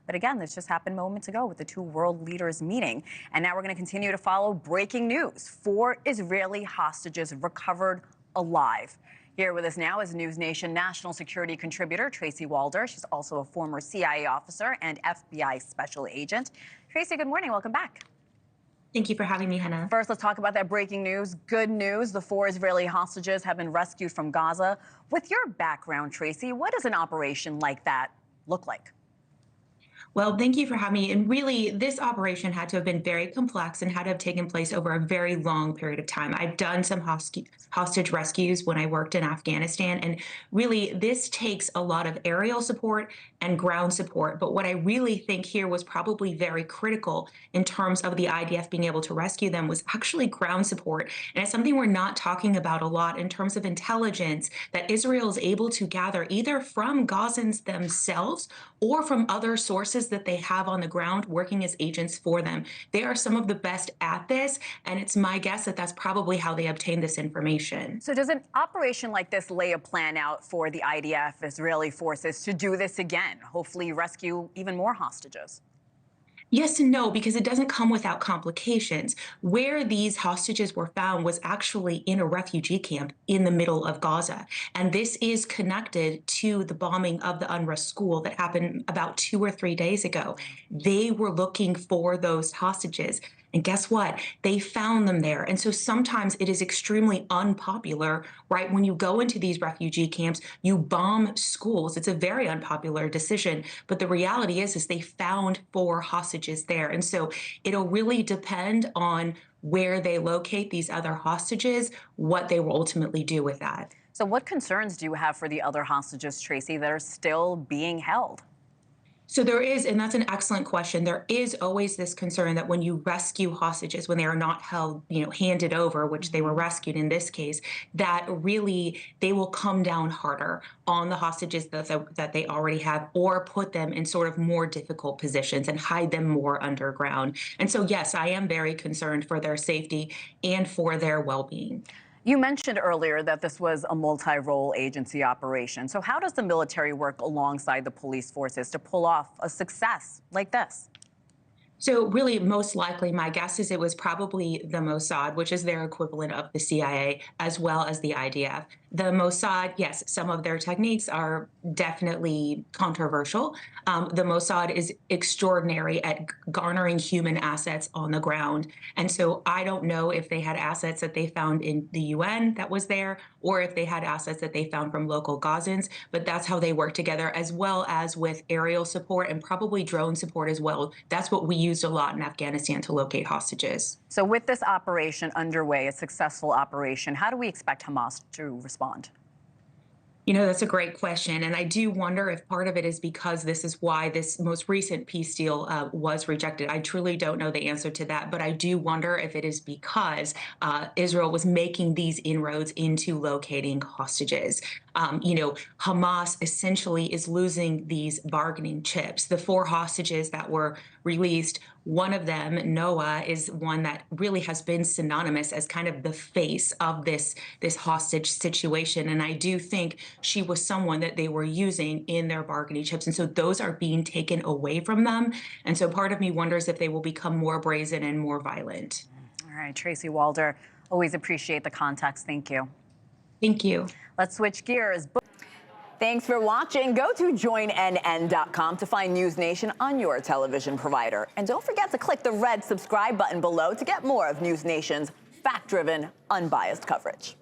But again, this just happened moments ago with the two world leaders meeting. And now we're going to continue to follow breaking news. 4 Israeli hostages recovered alive. Here with us now is NewsNation national security contributor Tracy Walder. She's also a former CIA officer and FBI special agent. Tracy, good morning. Welcome back. Thank you for having me, Hena. First, let's talk about that breaking news. Good news. The 4 Israeli hostages have been rescued from Gaza. With your background, Tracy, what does an operation like that look like? Well, thank you for having me. And really, this operation had to have been very complex and had to have taken place over a very long period of time. I've done some hostage rescues when I worked in Afghanistan. And really, this takes a lot of aerial support and ground support. But what I really think here was probably very critical in terms of the IDF being able to rescue them was actually ground support. And it's something we're not talking about a lot in terms of intelligence that Israel is able to gather either from Gazans themselves or from other sources that they have on the ground working as agents for them. They are some of the best at this, and it's my guess that that's probably how they obtain this information. So does an operation like this lay a plan out for the IDF, Israeli forces, to do this again, hopefully rescue even more hostages? Yes and no, because it doesn't come without complications. Where these hostages were found was actually in a refugee camp in the middle of Gaza. And this is connected to the bombing of the UNRWA school that happened about 2 or 3 days ago. They were looking for those hostages. And guess what? They found them there. And so sometimes it is extremely unpopular, right? When you go into these refugee camps, you bomb schools. It's a very unpopular decision. But the reality is they found 4 hostages there. And so it'll really depend on where they locate these other hostages, what they will ultimately do with that. So what concerns do you have for the other hostages, Tracy, that are still being held? So there is, and that's an excellent question. There is always this concern that when you rescue hostages, when they are not held, handed over, which they were rescued in this case, that really they will come down harder on the hostages that they already have, or put them in sort of more difficult positions and hide them more underground. And so, yes, I am very concerned for their safety and for their well-being. You mentioned earlier that this was a multi-role agency operation. So how does the military work alongside the police forces to pull off a success like this? So really, most likely, my guess is it was probably the Mossad, which is their equivalent of the CIA, as well as the IDF. The Mossad, yes, some of their techniques are definitely controversial. The Mossad is extraordinary at garnering human assets on the ground. And so I don't know if they had assets that they found in the UN that was there, or if they had assets that they found from local Gazans, but that's how they work together, as well as with aerial support and probably drone support as well. That's what we used a lot in Afghanistan to locate hostages. So with this operation underway, a successful operation, how do we expect Hamas to respond? That's a great question. And I do wonder if part of it is because this is why this most recent peace deal was rejected. I truly don't know the answer to that, but I do wonder if it is because Israel was making these inroads into locating hostages. Hamas essentially is losing these bargaining chips. The 4 hostages that were released, one of them, Noa, is one that really has been synonymous as kind of the face of this hostage situation. And I do think she was someone that they were using in their bargaining chips. And so those are being taken away from them. And so part of me wonders if they will become more brazen and more violent. All right, Tracy Walder, always appreciate the context. Thank you. Thank you. Let's switch gears. Thanks for watching. Go to joinnn.com to find NewsNation on your television provider. And don't forget to click the red subscribe button below to get more of NewsNation's fact-driven, unbiased coverage.